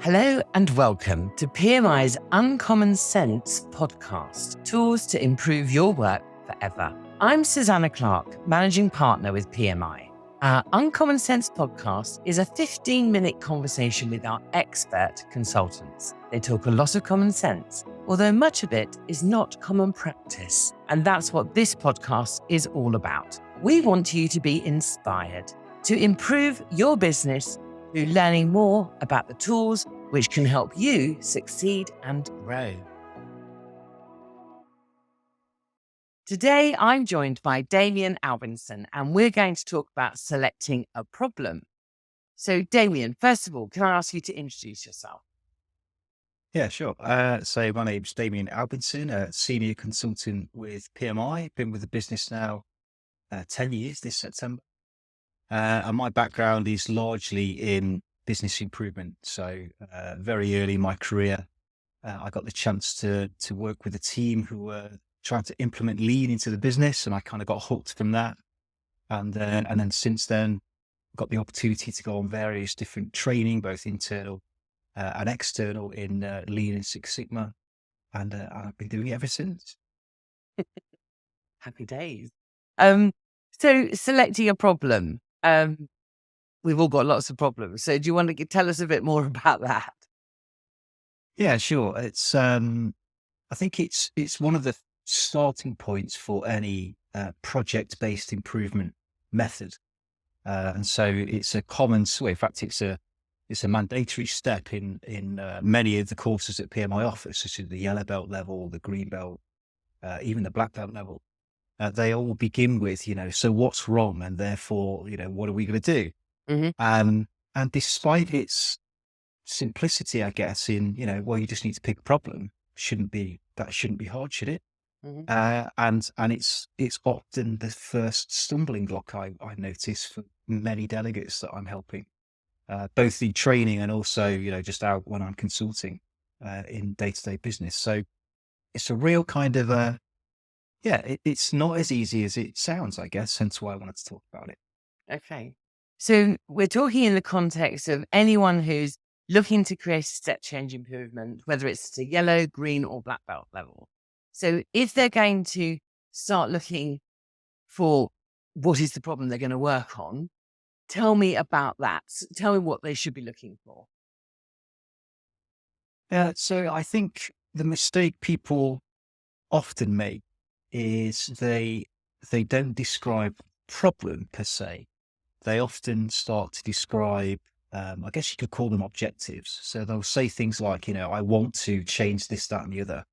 Hello and welcome to PMI's Uncommon Sense podcast, tools to improve your work forever. I'm Susanna Clark, Managing Partner with PMI. Our Uncommon Sense podcast is a 15-minute conversation with our expert consultants. They talk a lot of common sense, although much of it is not common practice. And that's what this podcast is all about. We want you to be inspired to improve your business through learning more about the tools which can help you succeed and grow. Today, I'm joined by Damion Albinson, and we're going to talk about selecting a problem. So, Damion, first of all, can I ask you to introduce yourself? Yeah, sure. So my name's Damion Albinson, a senior consultant with PMI. Been with the business now 10 years this September. And my background is largely in business improvement. So very early in my career, I got the chance to work with a team who were trying to implement lean into the business, and I kind of got hooked from that. And then since then, got the opportunity to go on various different training, both internal and external in Lean and Six Sigma, and I've been doing it ever since. Happy days. So selecting a problem. We've all got lots of problems. So do you want to tell us a bit more about that? Yeah, sure. It's I think it's one of the starting points for any project-based improvement method, and so it's a common. In fact, it's a mandatory step in many of the courses that PMI offers, such as the yellow belt level, the green belt, even the black belt level. They all begin with, so what's wrong? And therefore, what are we going to do? Mm-hmm. And despite its simplicity, I guess, in, well, you just need to pick a problem. That shouldn't be hard, should it? Mm-hmm. And it's often the first stumbling block I notice for many delegates that I'm helping. Both in training and also, just out when I'm consulting in day-to-day business. So it's a real kind of it's not as easy as it sounds, I guess, hence why I wanted to talk about it. Okay. So we're talking in the context of anyone who's looking to create a step change improvement, whether it's to yellow, green, or black belt level. So if they're going to start looking for what is the problem they're going to work on, tell me about that. Tell me what they should be looking for. Yeah, so I think the mistake people often make is they don't describe problem per se. They often start to describe, I guess you could call them objectives. So they'll say things like, I want to change this, that, and the other.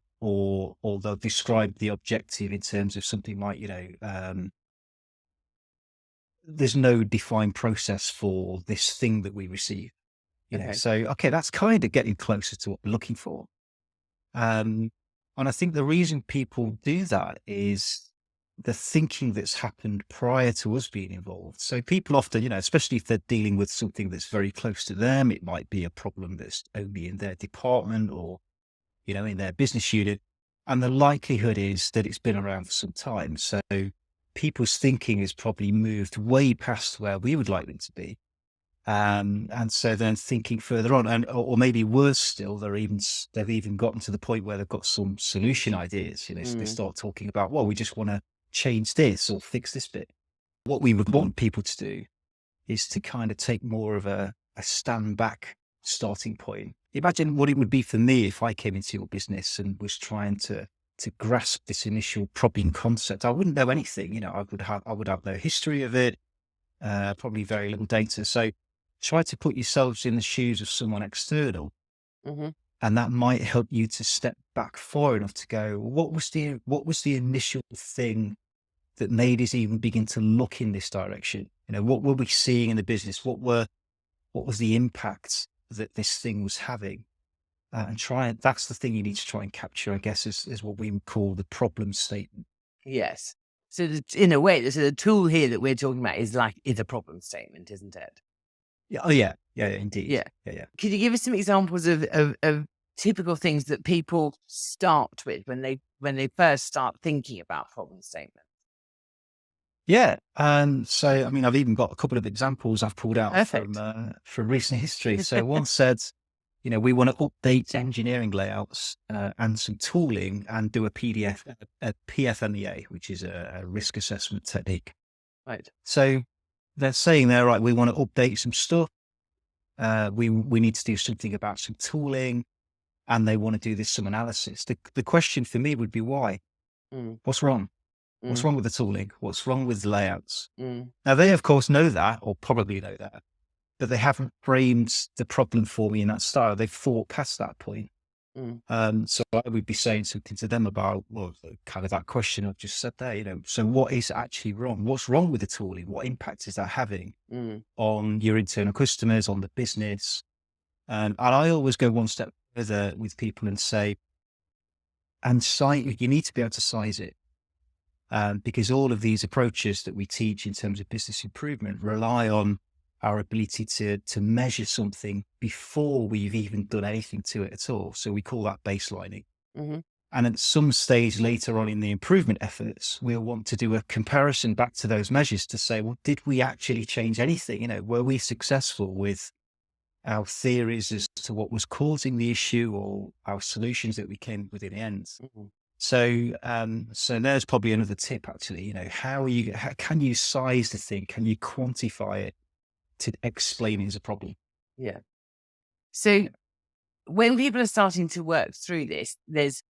Or they'll describe the objective in terms of something like, there's no defined process for this thing that we receive. So that's kind of getting closer to what we're looking for. And I think the reason people do that is the thinking that's happened prior to us being involved. So people often, especially if they're dealing with something that's very close to them, it might be a problem that's only in their department or, in their business unit. And the likelihood is that it's been around for some time. So people's thinking has probably moved way past where we would like them to be. And so then thinking further on, or maybe worse still, they've even gotten to the point where they've got some solution ideas. So they start talking about, well, we just want to change this or fix this bit. What we would want people to do is to kind of take more of a stand back starting point. Imagine what it would be for me if I came into your business and was trying to grasp this initial problem concept. I wouldn't know anything. I would have no history of it, probably very little data. So try to put yourselves in the shoes of someone external. Mm-hmm. And that might help you to step back far enough to go, what was the initial thing that made us even begin to look in this direction? What were we seeing in the business? What was the impact that this thing was having? That's the thing you need to try and capture, I guess, is what we would call the problem statement. Yes. So in a way, the tool here that we're talking about is a problem statement, isn't it? Yeah. Oh, yeah. Yeah, indeed. Yeah. Yeah. Could you give us some examples of typical things that people start with when they first start thinking about problem statements? Yeah. So, I mean, I've even got a couple of examples I've pulled out Perfect. from recent history. So one said, we want to update engineering layouts and some tooling and do a PFMEA, which is a risk assessment technique. Right. So they're saying there, right, we want to update some stuff. We need to do something about some tooling, and they want to do some analysis. The question for me would be why? Mm, What's wrong? What's mm, wrong with the tooling? What's wrong with the layouts? mm, Now, they, of course, know that, or probably know that, but they haven't framed the problem for me in that style. They've thought past that point. mm. So I would be saying something to them about, well, kind of that question I've just said there, so what is actually wrong? What's wrong with the tooling? What impact is that having Mm. on your internal customers, on the business? And I always go one step further with people and say, you need to be able to size it. Because all of these approaches that we teach in terms of business improvement rely on our ability to measure something before we've even done anything to it at all. So we call that baselining. Mm-hmm. And at some stage later on in the improvement efforts, we'll want to do a comparison back to those measures to say, well, did we actually change anything? Were we successful with our theories as to what was causing the issue or our solutions that we came with in the end? Mm-hmm. So there's probably another tip actually, how can you size the thing? Can you quantify it to explain it as a problem? Yeah. So when people are starting to work through this, there's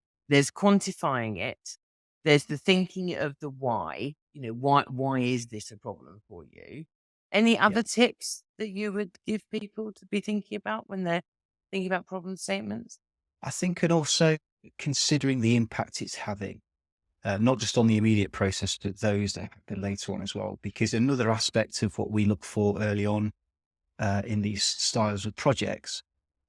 quantifying it. There's the thinking of the why. Why is this a problem for you? Any Yeah. other tips that you would give people to be thinking about when they're thinking about problem statements? I think, and also considering the impact it's having, not just on the immediate process, but those that happen later on as well, because another aspect of what we look for early on in these styles of projects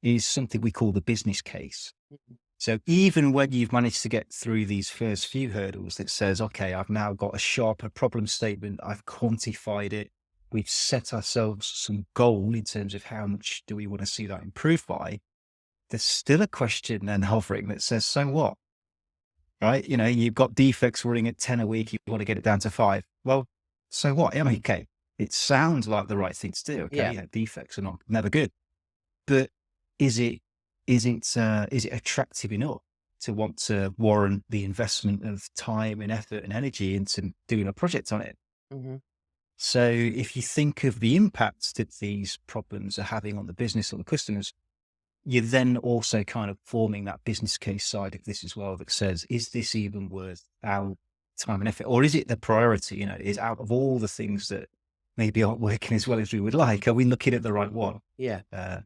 is something we call the business case. Mhm. So even when you've managed to get through these first few hurdles that says, okay, I've now got a sharper problem statement, I've quantified it, we've set ourselves some goal in terms of how much do we want to see that improve by, there's still a question then hovering that says, so what? Right? You've got defects running at 10 a week, you want to get it down to 5. Well, so what? I mean, okay, it sounds like the right thing to do. Okay, Yeah. defects are never good. But is it attractive enough to want to warrant the investment of time and effort and energy into doing a project on it? Mm-hmm. So if you think of the impacts that these problems are having on the business or the customers, you're then also kind of forming that business case side of this as well that says, is this even worth our time and effort? Or is it the priority? Is out of all the things that maybe aren't working as well as we would like, are we looking at the right one? Yeah. Uh,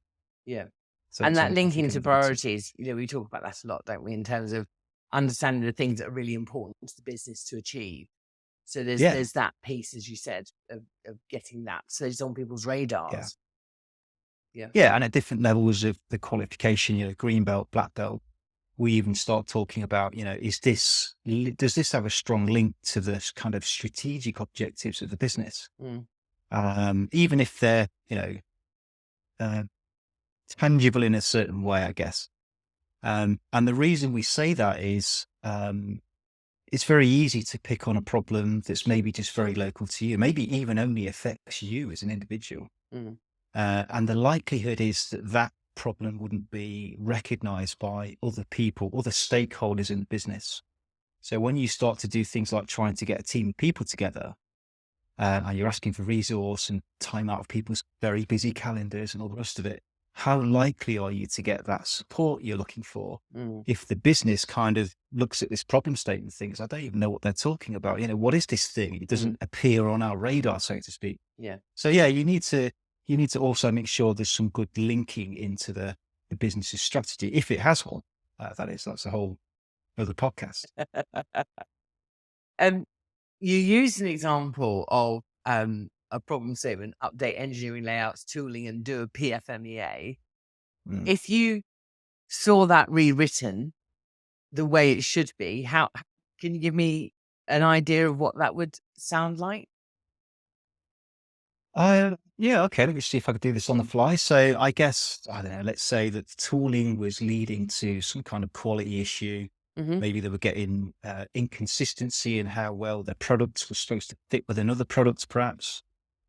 Yeah. so And that's that I think linking to another good tip. priorities, we talk about that a lot, don't we, in terms of understanding the things that are really important to the business to achieve. So Yeah, there's that piece, as you said, of getting that. So it's on people's yeah. radars. Yeah. Yeah, and at different levels of the qualification, green belt, black belt, we even start talking about, does this have a strong link to the kind of strategic objectives of the business? Mm. Even if they're, uh, tangible in a certain way, I guess. And the reason we say that is, it's very easy to pick on a problem that's maybe just very local to you, maybe even only affects you as an individual. Mm. And the likelihood is that that problem wouldn't be recognized by other people, other stakeholders in the business. So when you start to do things like trying to get a team of people together, and you're asking for resource and time out of people's very busy calendars and all the rest of it, how likely are you to get that support you're looking for Mm. if the business kind of looks at this problem statement and thinks, I don't even know what they're talking about. What is this thing? It doesn't appear on our radar, so to speak. Yeah. So yeah, you need to also make sure there's some good linking into the business's strategy, if it has one. That's a whole other podcast. Um, you used an example of a problem statement, update engineering layouts, tooling, and do a PFMEA. Mm. If you saw that rewritten the way it should be, how can you give me an idea of what that would sound like? Yeah, okay. Let me see if I could do this on the fly. So I guess, I don't know, let's say that the tooling was leading to some kind of quality issue. Maybe they were getting inconsistency in how well their products were supposed to fit with another product, perhaps.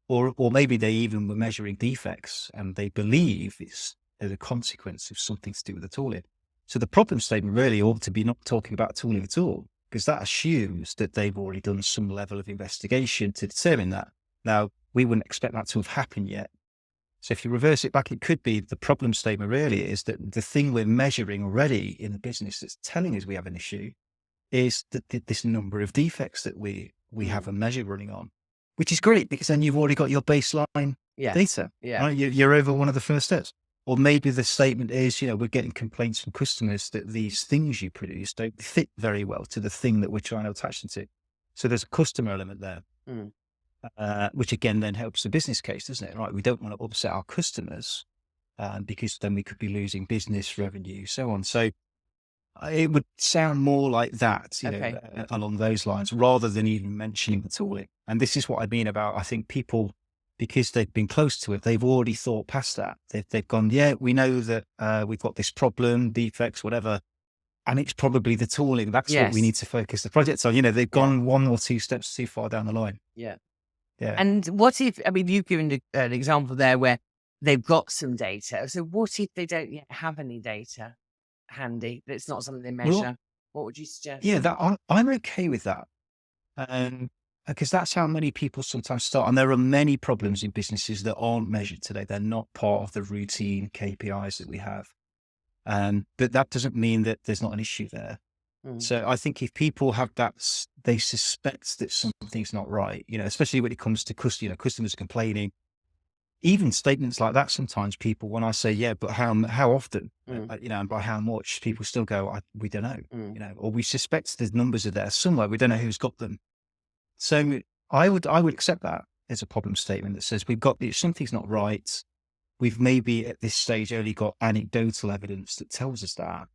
Or maybe they even were measuring defects and they believe it's as a consequence of something to do with the tooling. So the problem statement really ought to be not talking about tooling at all, because that assumes that they've already done some level of investigation to determine that. Now, we wouldn't expect that to have happened yet. So if you reverse it back, it could be the problem statement really is that the thing we're measuring already in the business that's telling us we have an issue is that this number of defects that we have a measure running on, which is great because then you've already got your baseline data. Yeah. Right? You're over one of the first steps. Or maybe the statement is, we're getting complaints from customers that these things you produce don't fit very well to the thing that we're trying to attach them to. So there's a customer element there, which again then helps the business case, doesn't it? Right? We don't want to upset our customers because then we could be losing business revenue, so on. So it would sound more like that, along those lines, rather than even mentioning the tooling. And this is what I mean about, I think people, because they've been close to it, they've already thought past that. They've gone, we know that we've got this problem, defects, whatever, and it's probably the tooling. That's what we need to focus the project on. They've gone one or two steps too far down the line. Yeah. Yeah. And what if, you've given an example there where they've got some data. So what if they don't yet have any data handy? That's not something they measure. Well, what would you suggest? Yeah, I'm okay with that. Because that's how many people sometimes start. And there are many problems in businesses that aren't measured today. They're not part of the routine KPIs that we have. But that doesn't mean that there's not an issue there. So I think if people have that, they suspect that something's not right, especially when it comes to customers complaining, even statements like that. Sometimes people, when I say, but how often, and by how much, people still go, we don't know, or we suspect the numbers are there somewhere. We don't know who's got them. So I would accept that as a problem statement that says something's not right. We've maybe at this stage only got anecdotal evidence that tells us that.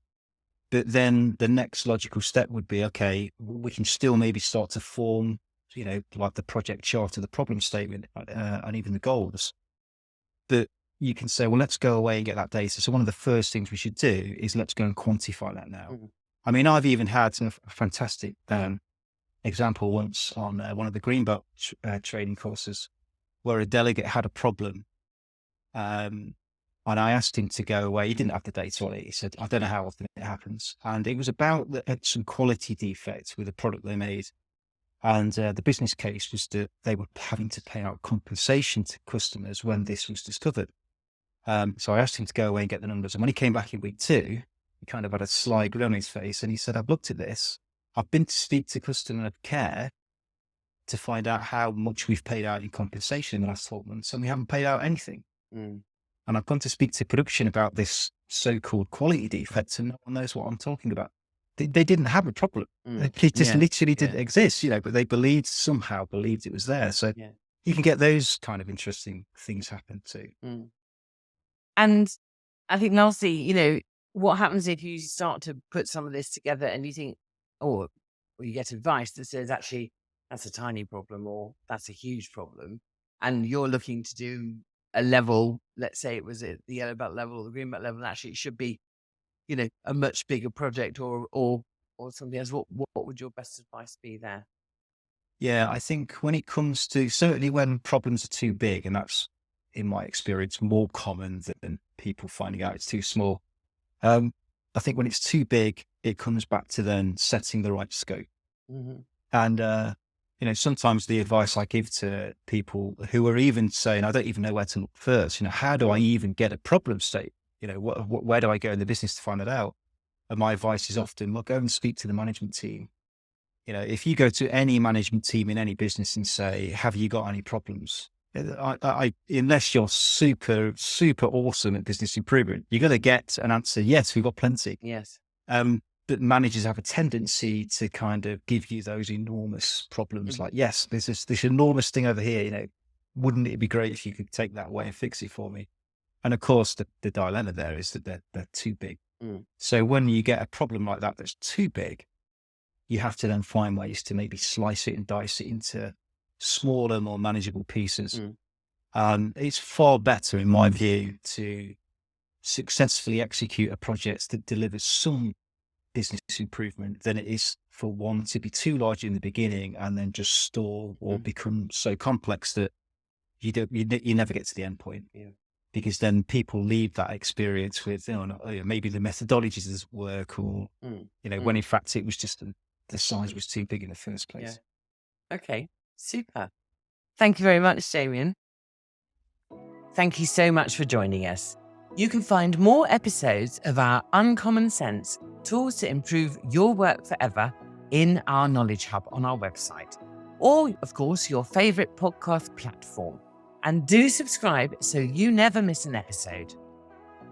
But then the next logical step would be, okay, we can still maybe start to form, like the project chart of the problem statement and even the goals. But you can say, well, let's go away and get that data. So one of the first things we should do is let's go and quantify that now. I've even had some fantastic example once on one of the Greenbelt training courses where a delegate had a problem. And I asked him to go away. He didn't have the data on it. He said, I don't know how often it happens. And it was about some quality defects with a product they made. And the business case was that they were having to pay out compensation to customers when this was discovered. So I asked him to go away and get the numbers. And when he came back in week 2, he kind of had a sly grin on his face. And he said, I've looked at this. I've been to speak to customer care to find out how much we've paid out in compensation in the last 12 months. And we haven't paid out anything. And I've gone to speak to production about this so-called quality defect, and no one knows what I'm talking about. They didn't have a problem. It just literally didn't exist, but they somehow believed it was there. So you can get those kind of interesting things happen too. And I think lastly, what happens if you start to put some of this together and you think, or you get advice that says, actually, that's a tiny problem or that's a huge problem. And you're looking to do a level, let's say it was at the yellow belt level or the green belt level, and actually it should be, a much bigger project or something else. What would your best advice be there? Yeah, I think when it comes to, certainly when problems are too big, and that's in my experience more common than people finding out it's too small. I think when it's too big, it comes back to then setting the right scope. And, sometimes the advice I give to people who are even saying, I don't even know where to look first, how do I even get a problem state? Where do I go in the business to find it out? And my advice is often, well, go and speak to the management team. If you go to any management team in any business and say, have you got any problems? Unless you're super, super awesome at business improvement, you're going to get an answer. Yes, we've got plenty. Yes. But managers have a tendency to kind of give you those enormous problems. Like, yes, there's this enormous thing over here, wouldn't it be great if you could take that away and fix it for me? And of course, the dilemma there is that they're too big. So when you get a problem like that that's too big, you have to then find ways to maybe slice it and dice it into smaller, more manageable pieces. It's far better, in my view, to successfully execute a project that delivers some business improvement than it is for one to be too large in the beginning and then just stall or become so complex that you never get to the end point. Yeah. Because then people leave that experience with, maybe the methodologies doesn't work, or when in fact it was just the size was too big in the first place. Yeah. Okay, super. Thank you very much, Damion. Thank you so much for joining us. You can find more episodes of our Uncommon Sense Tools to Improve Your Work Forever in our Knowledge Hub on our website, or, of course, your favourite podcast platform. And do subscribe so you never miss an episode.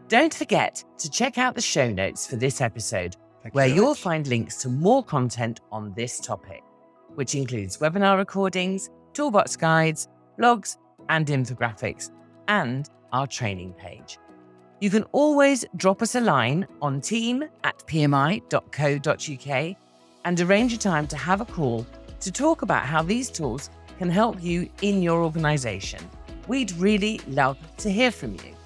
Don't forget to check out the show notes for this episode, where you'll find links to more content on this topic, which includes webinar recordings, toolbox guides, blogs, and infographics, and our training page. You can always drop us a line on team@pmi.co.uk and arrange a time to have a call to talk about how these tools can help you in your organisation. We'd really love to hear from you.